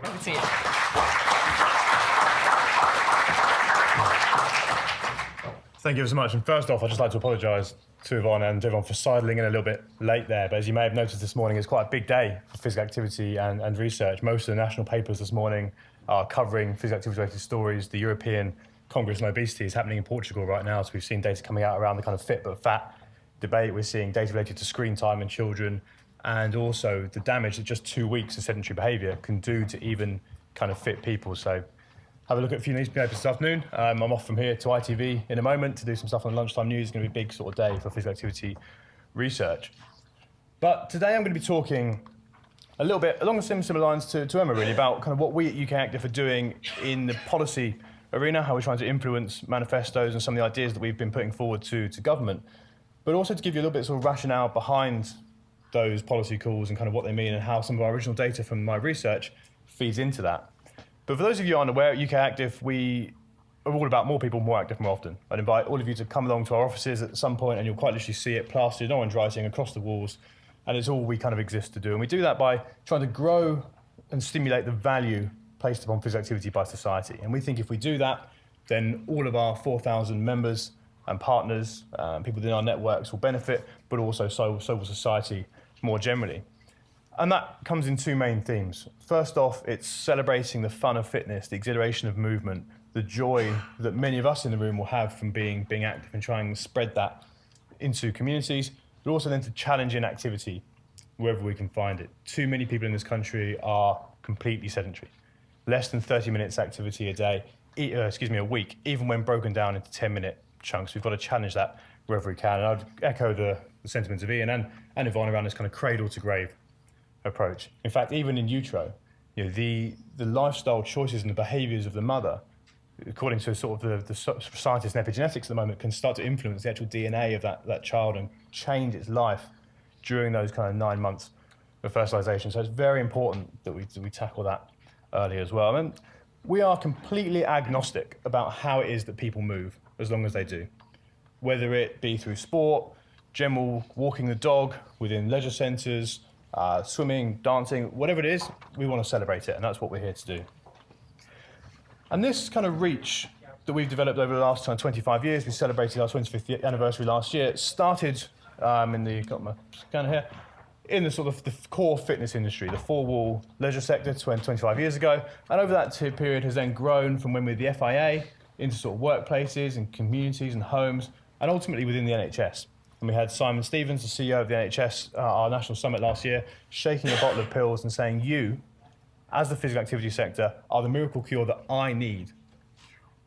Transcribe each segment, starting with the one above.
Good to see you. Thank you so much. And first off, I'd just like to apologise to Yvonne and everyone for sidling in a little bit late there. But as you may have noticed this morning, it's quite a big day for physical activity and research. Most of the national papers this morning are covering physical activity-related stories. The European Congress on Obesity is happening in Portugal right now, so we've seen data coming out around the kind of fit but fat debate. We're seeing data related to screen time in children and also the damage that just 2 weeks of sedentary behaviour can do to even kind of fit people. So have a look at a few newspapers this afternoon. I'm off from here to ITV in a moment to do some stuff on lunchtime news. It's going to be a big sort of day for physical activity research. But today I'm going to be talking a little bit along similar lines to Emma, really, about kind of what we at UK Active are doing in the policy arena, how we're trying to influence manifestos and some of the ideas that we've been putting forward to government, but also to give you a little bit of sort of rationale behind those policy calls and kind of what they mean and how some of our original data from my research feeds into that. But for those of you who aren't aware, at UK Active, we are all about more people, more active, more often. I'd invite all of you to come along to our offices at some point and you'll quite literally see it plastered in orange writing across the walls, and it's all we kind of exist to do. And we do that by trying to grow and stimulate the value placed upon physical activity by society. And we think if we do that, then all of our 4,000 members and partners, people within our networks will benefit, but also so will society more generally. And that comes in two main themes. First off, it's celebrating the fun of fitness, the exhilaration of movement, the joy that many of us in the room will have from being active and trying to spread that into communities, but also then to challenge inactivity wherever we can find it. Too many people in this country are completely sedentary. Less than 30 minutes activity a week, even when broken down into 10-minute chunks. We've got to challenge that wherever we can. And I'd echo the sentiments of Ian and Yvonne around this kind of cradle to grave approach. In fact, even in utero, the lifestyle choices and the behaviours of the mother, according to sort of the scientists in epigenetics at the moment, can start to influence the actual DNA of that child and change its life during those kind of 9 months of fertilisation. So it's very important that we tackle that early as well. And we are completely agnostic about how it is that people move, as long as they do. Whether it be through sport, general walking the dog within leisure centres, swimming, dancing, whatever it is, we want to celebrate it, and that's what we're here to do. And this kind of reach that we've developed over the last 25 years, we celebrated our 25th anniversary last year. It started in the sort of the core fitness industry, the four-wall leisure sector 25 years ago, and over that period has then grown from when we were the FIA into sort of workplaces and communities and homes, and ultimately within the NHS. And we had Simon Stevens, the CEO of the NHS, our national summit last year, shaking a bottle of pills and saying, you, as the physical activity sector, are the miracle cure that I need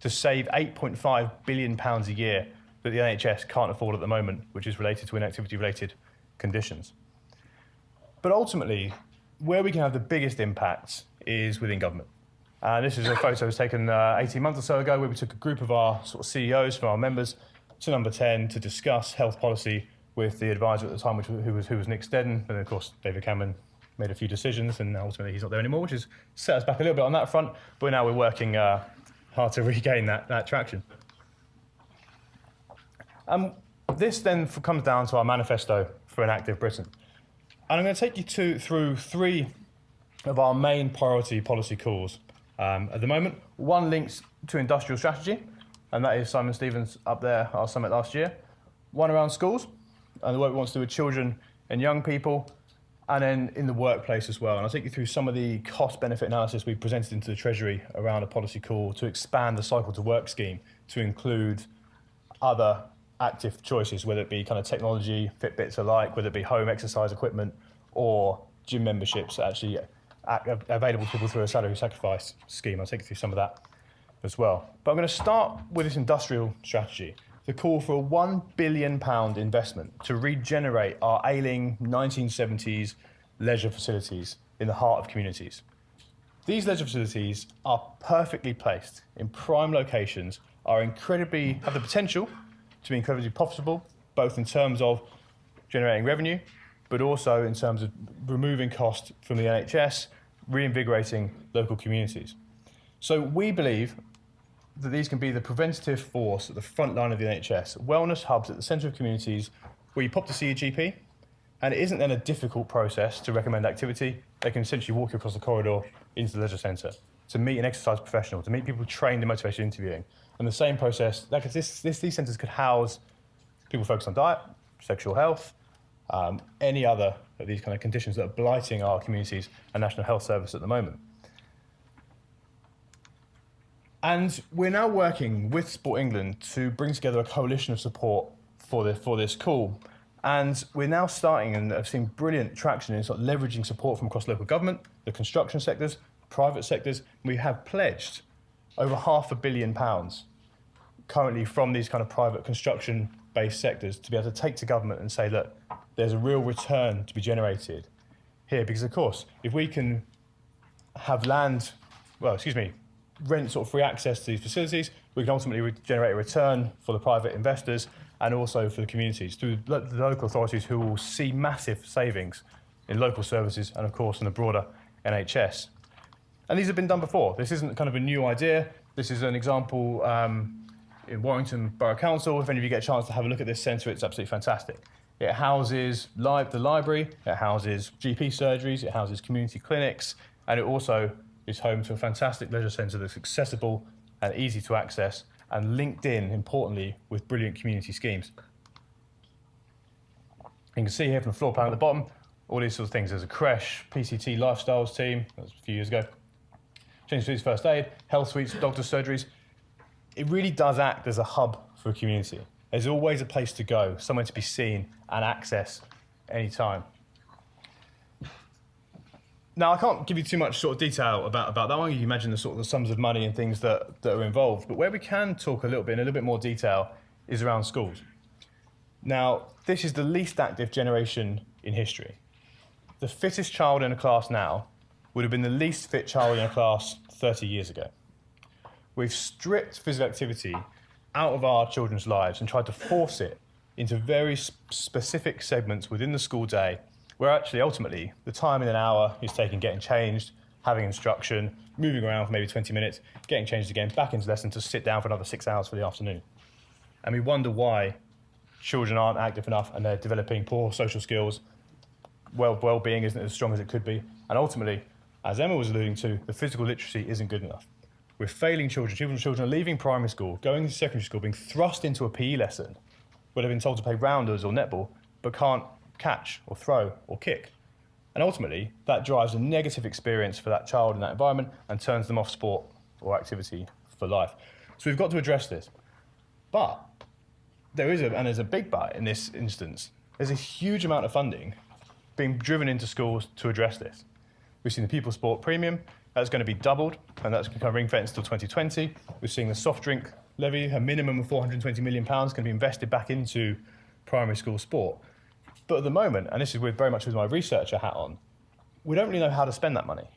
to save £8.5 billion a year that the NHS can't afford at the moment, which is related to inactivity-related conditions. But ultimately, where we can have the biggest impact is within government. And this is a photo that was taken 18 months or so ago, where we took a group of our sort of CEOs from our members to number 10 to discuss health policy with the advisor at the time, who was Nick Steddon. And of course, David Cameron made a few decisions, and ultimately he's not there anymore, which has set us back a little bit on that front. But now we're working hard to regain that traction. This then comes down to our manifesto for an active Britain. And I'm going to take you through three of our main priority policy calls at the moment. One links to industrial strategy, and that is Simon Stevens up there, our summit last year. One around schools, and the work we want to do with children and young people, and then in the workplace as well. And I'll take you through some of the cost-benefit analysis we presented into the Treasury around a policy call to expand the cycle to work scheme to include other active choices, whether it be kind of technology, Fitbits alike, whether it be home exercise equipment or gym memberships actually available to people through a salary sacrifice scheme. I'll take you through some of that as well. But I'm going to start with this industrial strategy, the call for a £1 billion investment to regenerate our ailing 1970s leisure facilities in the heart of communities. These leisure facilities are perfectly placed in prime locations, have the potential to be incredibly profitable, both in terms of generating revenue, but also in terms of removing cost from the NHS, reinvigorating local communities. So we believe that these can be the preventative force at the front line of the NHS, wellness hubs at the centre of communities where you pop to see your GP, And it isn't then a difficult process to recommend activity. They can essentially walk you across the corridor into the leisure centre to meet an exercise professional, to meet people trained in motivation interviewing. And the same process, these centres could house people focused on diet, sexual health, any other of these kind of conditions that are blighting our communities and National Health Service at the moment. And we're now working with Sport England to bring together a coalition of support for this call. And we're now starting and have seen brilliant traction in sort of leveraging support from across local government, the construction sectors, private sectors. We have pledged over £500 million currently from these kind of private construction-based sectors to be able to take to government and say, look, there's a real return to be generated here. Because of course, if we can have rent sort of free access to these facilities, we can ultimately generate a return for the private investors and also for the communities through the local authorities who will see massive savings in local services and of course in the broader NHS. And these have been done before. This isn't kind of a new idea. This is an example in Warrington Borough Council. If any of you get a chance to have a look at this centre, it's absolutely fantastic. It houses the library, it houses GP surgeries, it houses community clinics, and it also is home to a fantastic leisure centre that's accessible and easy to access and linked in, importantly, with brilliant community schemes. You can see here from the floor plan at the bottom, all these sort of things. There's a creche, PCT lifestyles team, that was a few years ago. Change Suites first aid, health suites, doctor's surgeries. It really does act as a hub for a community. There's always a place to go, somewhere to be seen and access anytime. Now, I can't give you too much sort of detail about that one. You can imagine the sort of the sums of money and things that are involved. But where we can talk in a little bit more detail is around schools. Now, this is the least active generation in history. The fittest child in a class now would have been the least fit child in a class 30 years ago. We've stripped physical activity out of our children's lives and tried to force it into very specific segments within the school day, where actually ultimately the time in an hour is taken getting changed, having instruction, moving around for maybe 20 minutes, getting changed again, back into lesson to sit down for another 6 hours for the afternoon. And we wonder why children aren't active enough and they're developing poor social skills, well-being isn't as strong as it could be, and ultimately, as Emma was alluding to, the physical literacy isn't good enough. We're failing children. Children are leaving primary school, going into secondary school, being thrust into a PE lesson where they've been told to play rounders or netball, but can't catch or throw or kick. And ultimately, that drives a negative experience for that child in that environment and turns them off sport or activity for life. So we've got to address this. But there's a big but in this instance. There's a huge amount of funding being driven into schools to address this. We've seen the pupil sport premium, that's going to be doubled, and that's going to ring-fence until 2020. We're seeing the soft drink levy, a minimum of £420 million going to be invested back into primary school sport. But at the moment, and this is very much with my researcher hat on, we don't really know how to spend that money.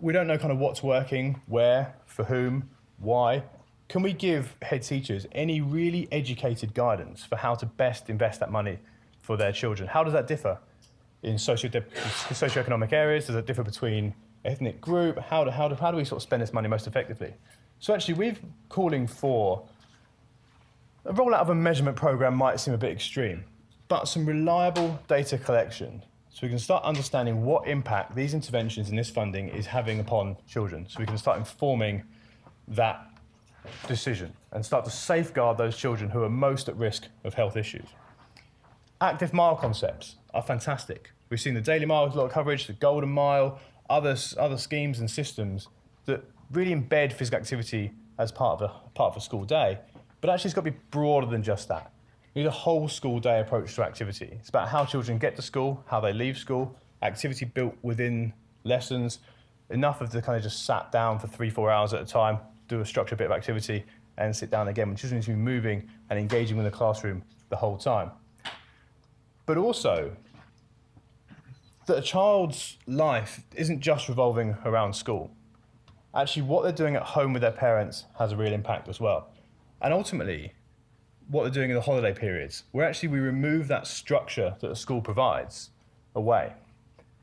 We don't know kind of what's working, where, for whom, why. Can we give head teachers any really educated guidance for how to best invest that money for their children? How does that differ in socioeconomic areas? Does it differ between ethnic group? How do we sort of spend this money most effectively? So actually, we're calling for a rollout of a measurement program might seem a bit extreme, but some reliable data collection so we can start understanding what impact these interventions and this funding is having upon children, so we can start informing that decision and start to safeguard those children who are most at risk of health issues. Active mile concepts are fantastic. We've seen the Daily Mile with a lot of coverage, the Golden Mile, other schemes and systems that really embed physical activity as part of a school day. But actually, it's got to be broader than just that. We need a whole school day approach to activity. It's about how children get to school, how they leave school, activity built within lessons, enough of the kind of just sat down for 3-4 hours at a time, do a structured bit of activity, and sit down again. Children need to be moving and engaging with the classroom the whole time. But also, that a child's life isn't just revolving around school. Actually, what they're doing at home with their parents has a real impact as well. And ultimately, what they're doing in the holiday periods, where actually we remove that structure that a school provides away.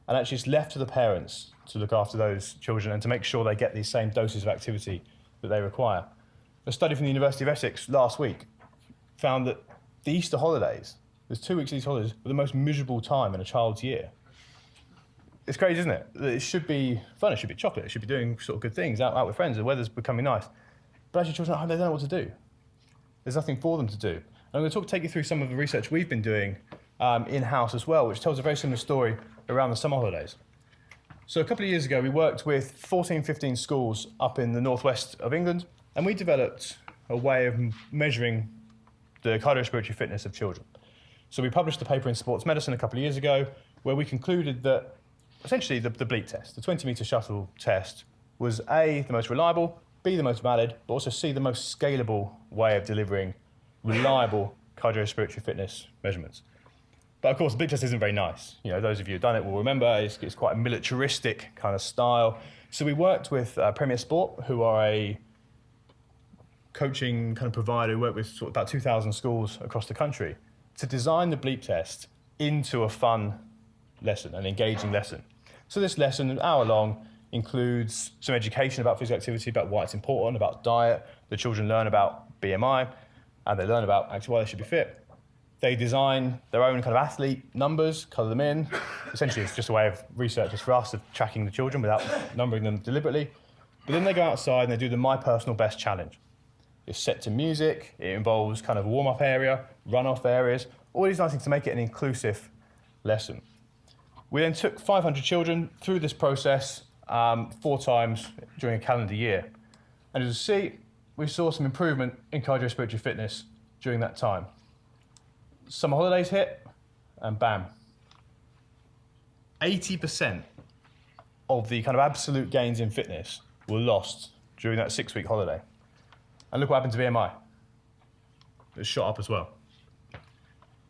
And actually it's left to the parents to look after those children and to make sure they get these same doses of activity that they require. A study from the University of Essex last week found that the Easter holidays There's 2 weeks of these holidays were the most miserable time in a child's year. It's crazy, isn't it? It should be fun, it should be chocolate, it should be doing sort of good things, out with friends, the weather's becoming nice. But actually children at home, they don't know what to do. There's nothing for them to do. And I'm going to take you through some of the research we've been doing in-house as well, which tells a very similar story around the summer holidays. So a couple of years ago, we worked with 14, 15 schools up in the northwest of England, and we developed a way of measuring the cardiorespiratory fitness of children. So we published a paper in Sports Medicine a couple of years ago, where we concluded that essentially the bleep test, the 20-metre shuttle test, was A, the most reliable, B, the most valid, but also C, the most scalable way of delivering reliable cardiorespiratory fitness measurements. But of course, the bleep test isn't very nice. You know, those of you who've done it will remember it's quite a militaristic kind of style. So we worked with Premier Sport, who are a coaching kind of provider who work with sort of about 2,000 schools across the country to design the bleep test into a fun lesson, an engaging lesson. So this lesson, an hour long, includes some education about physical activity, about why it's important, about diet. The children learn about BMI, and they learn about actually why they should be fit. They design their own kind of athlete numbers, colour them in. Essentially, it's just a way of researchers for us of tracking the children without numbering them deliberately. But then they go outside and they do the My Personal Best Challenge. It's set to music, it involves kind of a warm-up area, run-off areas, all these nice things to make it an inclusive lesson. We then took 500 children through this process 4 times during a calendar year. And as you see, we saw some improvement in cardiorespiratory fitness during that time. Summer holidays hit, and bam. 80% of the kind of absolute gains in fitness were lost during that 6-week holiday. And look what happened to BMI. It shot up as well.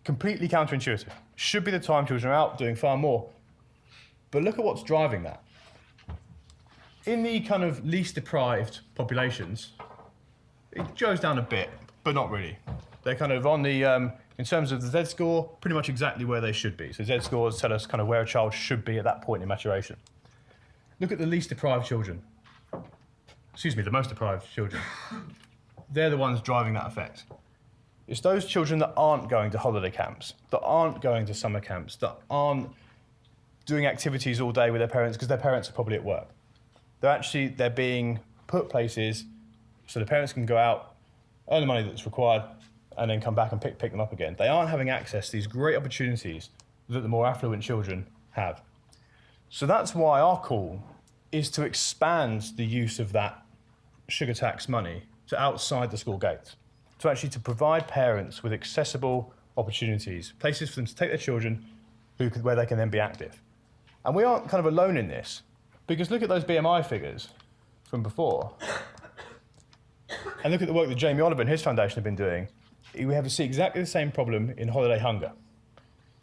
Completely counterintuitive. Should be the time children are out doing far more. But look at what's driving that. In the kind of least deprived populations, it goes down a bit, but not really. They're kind of on the, in terms of the Z score, pretty much exactly where they should be. So Z scores tell us kind of where a child should be at that point in maturation. Look at the least deprived children. Excuse me, the most deprived children. They're the ones driving that effect. It's those children that aren't going to holiday camps, that aren't going to summer camps, that aren't doing activities all day with their parents because their parents are probably at work. They're being put places so the parents can go out, earn the money that's required, and then come back and pick them up again. They aren't having access to these great opportunities that the more affluent children have. So that's why our call is to expand the use of that sugar tax money to outside the school gates, to provide parents with accessible opportunities, places for them to take their children where they can then be active. And we aren't kind of alone in this, because look at those BMI figures from before. And look at the work that Jamie Oliver and his foundation have been doing. We have to see exactly the same problem in holiday hunger.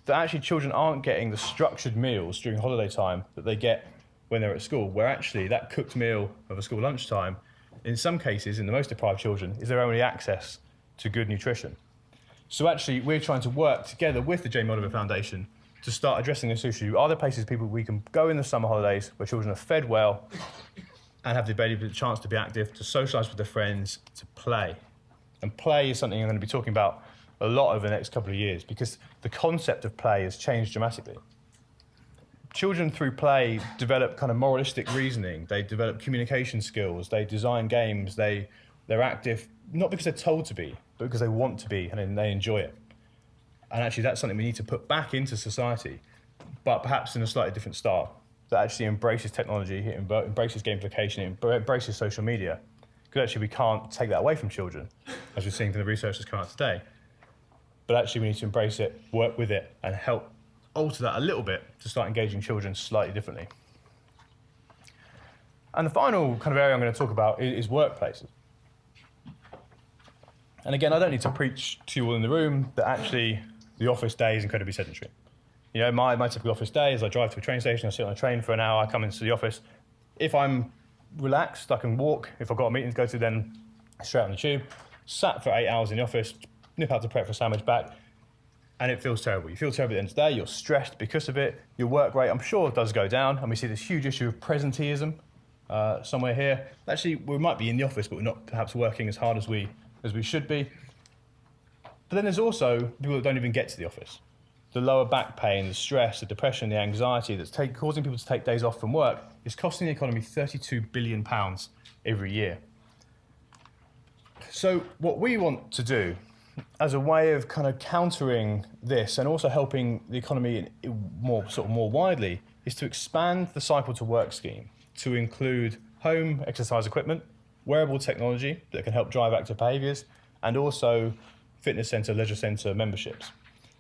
That actually children aren't getting the structured meals during holiday time that they get when they're at school, where actually that cooked meal of a school lunchtime, in some cases, in the most deprived children, is their only access to good nutrition. So actually, we're trying to work together with the Jamie Oliver Foundation to start addressing this issue. Are there places people we can go in the summer holidays where children are fed well and have the chance to be active, to socialise with their friends, to play? And play is something I'm going to be talking about a lot over the next couple of years, because the concept of play has changed dramatically. Children through play develop kind of moralistic reasoning, they develop communication skills, they design games, they're active, not because they're told to be, but because they want to be and they enjoy it. And actually that's something we need to put back into society, but perhaps in a slightly different style, that actually embraces technology, it embraces gamification, it embraces social media. Because actually we can't take that away from children, as we're seeing from the research that's come out today. But actually we need to embrace it, work with it, and help alter that a little bit to start engaging children slightly differently. And the final kind of area I'm going to talk about is workplaces. And again, I don't need to preach to you all in the room that actually the office day is incredibly sedentary. You know, my typical office day is I drive to a train station, I sit on a train for an hour, I come into the office. If I'm relaxed, I can walk. If I've got a meeting to go to, then straight on the tube. Sat for 8 hours in the office, nip out to prep for a sandwich back, and it feels terrible. You feel terrible at the end of the day, you're stressed because of it, your work rate, I'm sure, does go down, and we see this huge issue of presenteeism somewhere here. Actually, we might be in the office, but we're not perhaps working as hard as we should be. But then there's also people that don't even get to the office. The lower back pain, the stress, the depression, the anxiety that's causing people to take days off from work is costing the economy £32 billion every year. So what we want to do as a way of kind of countering this and also helping the economy more widely is to expand the cycle to work scheme to include home exercise equipment, wearable technology that can help drive active behaviours, and also fitness centre, leisure centre memberships,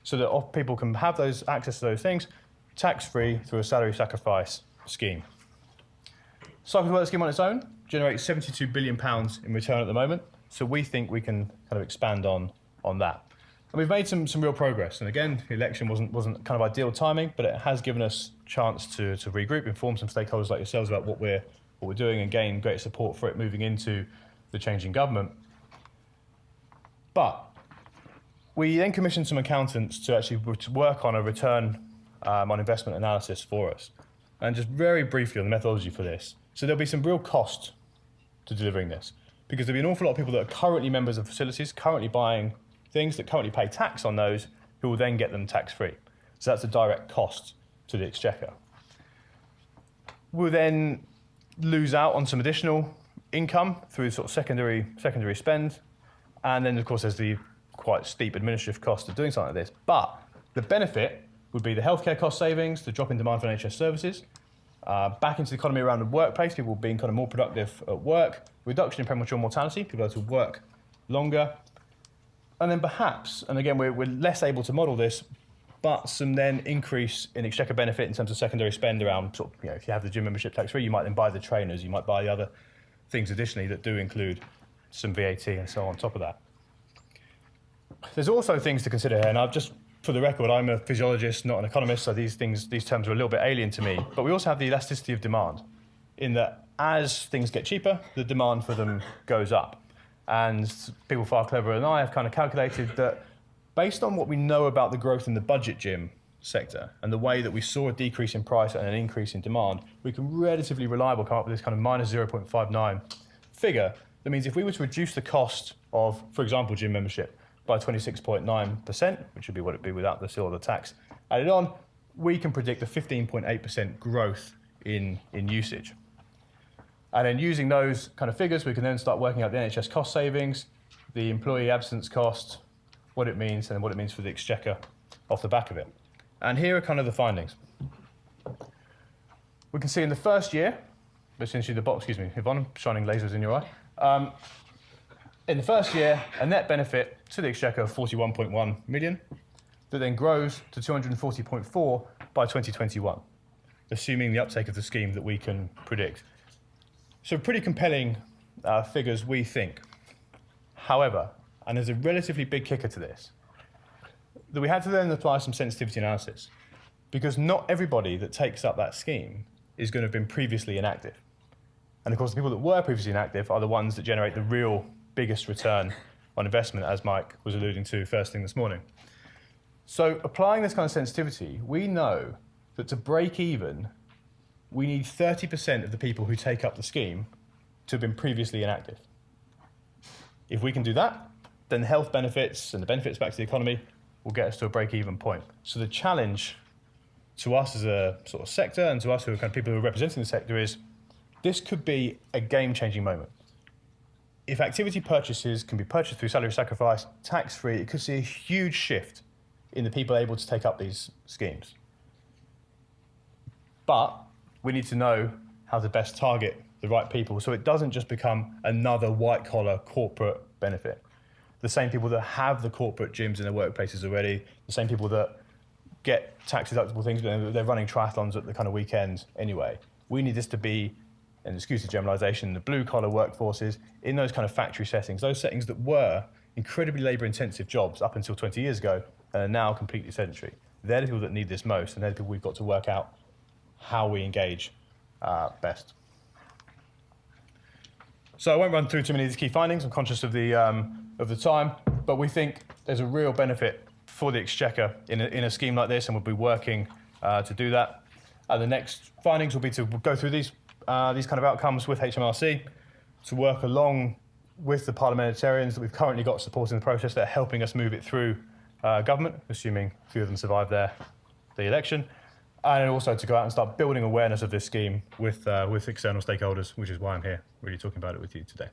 so that people can have those access to those things tax-free through a salary sacrifice scheme. Cycle to work scheme on its own generates £72 billion in return at the moment, so we think we can kind of expand on that. And we've made some real progress. And again, the election wasn't kind of ideal timing, but it has given us a chance to regroup, inform some stakeholders like yourselves about what we're doing, and gain great support for it moving into the changing government. But we then commissioned some accountants to actually work on a return on investment analysis for us. And just very briefly on the methodology for this. So there'll be some real cost to delivering this, because there'll be an awful lot of people that are currently members of facilities, currently buying things, that currently pay tax on those, who will then get them tax-free. So that's a direct cost to the Exchequer. We'll then lose out on some additional income through sort of secondary spend. And then, of course, there's the quite steep administrative cost of doing something like this. But the benefit would be the healthcare cost savings, the drop in demand for NHS services, back into the economy around the workplace, people being kind of more productive at work, reduction in premature mortality, people able to work longer, and then perhaps, and again, we're less able to model this, but some then increase in Exchequer benefit in terms of secondary spend around, sort of, if you have the gym membership tax-free, you might then buy the trainers, you might buy the other things additionally that do include some VAT and so on top of that. There's also things to consider here, and I've just, for the record, I'm a physiologist, not an economist, so these terms are a little bit alien to me, but we also have the elasticity of demand, in that as things get cheaper, the demand for them goes up. And people far cleverer than I have kind of calculated that based on what we know about the growth in the budget gym sector and the way that we saw a decrease in price and an increase in demand, we can relatively reliably come up with this kind of minus 0.59 figure. That means if we were to reduce the cost of, for example, gym membership by 26.9%, which would be what it'd be without the still the tax added on, we can predict a 15.8% growth in usage. And then using those kind of figures, we can then start working out the NHS cost savings, the employee absence cost, what it means, and what it means for the Exchequer off the back of it. And here are kind of the findings. We can see in the first year, essentially the box, Yvonne, I'm shining lasers in your eye. In the first year, a net benefit to the Exchequer of 41.1 million, that then grows to 240.4 by 2021, assuming the uptake of the scheme that we can predict. So pretty compelling figures, we think. However, and there's a relatively big kicker to this, that we had to then apply some sensitivity analysis, because not everybody that takes up that scheme is going to have been previously inactive. And of course, the people that were previously inactive are the ones that generate the real biggest return on investment, as Mike was alluding to first thing this morning. So applying this kind of sensitivity, we know that to break even, we need 30% of the people who take up the scheme to have been previously inactive. If we can do that, then the health benefits and the benefits back to the economy will get us to a break-even point. So the challenge to us as a sort of sector and to us who are kind of people who are representing the sector is this could be a game-changing moment. If activity purchases can be purchased through salary sacrifice, tax-free, it could see a huge shift in the people able to take up these schemes. But we need to know how to best target the right people so it doesn't just become another white-collar corporate benefit. The same people that have the corporate gyms in their workplaces already, the same people that get tax-deductible things, but they're running triathlons at the kind of weekends anyway. We need this to be, and excuse the generalisation, the blue-collar workforces in those kind of factory settings, those settings that were incredibly labour-intensive jobs up until 20 years ago and are now completely sedentary. They're the people that need this most, and they're the people we've got to work out how we engage best. So I won't run through too many of these key findings. I'm conscious of the time, but we think there's a real benefit for the Exchequer in a scheme like this, and we'll be working to do that. The next findings will be to go through these kind of outcomes with HMRC, to work along with the parliamentarians that we've currently got supporting the process that are helping us move it through government, assuming a few of them survive the election, and also to go out and start building awareness of this scheme with external stakeholders, which is why I'm here really talking about it with you today.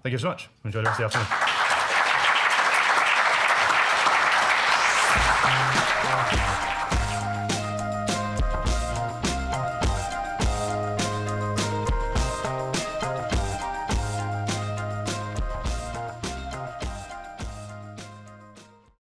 Thank you so much. Enjoy the rest of the afternoon.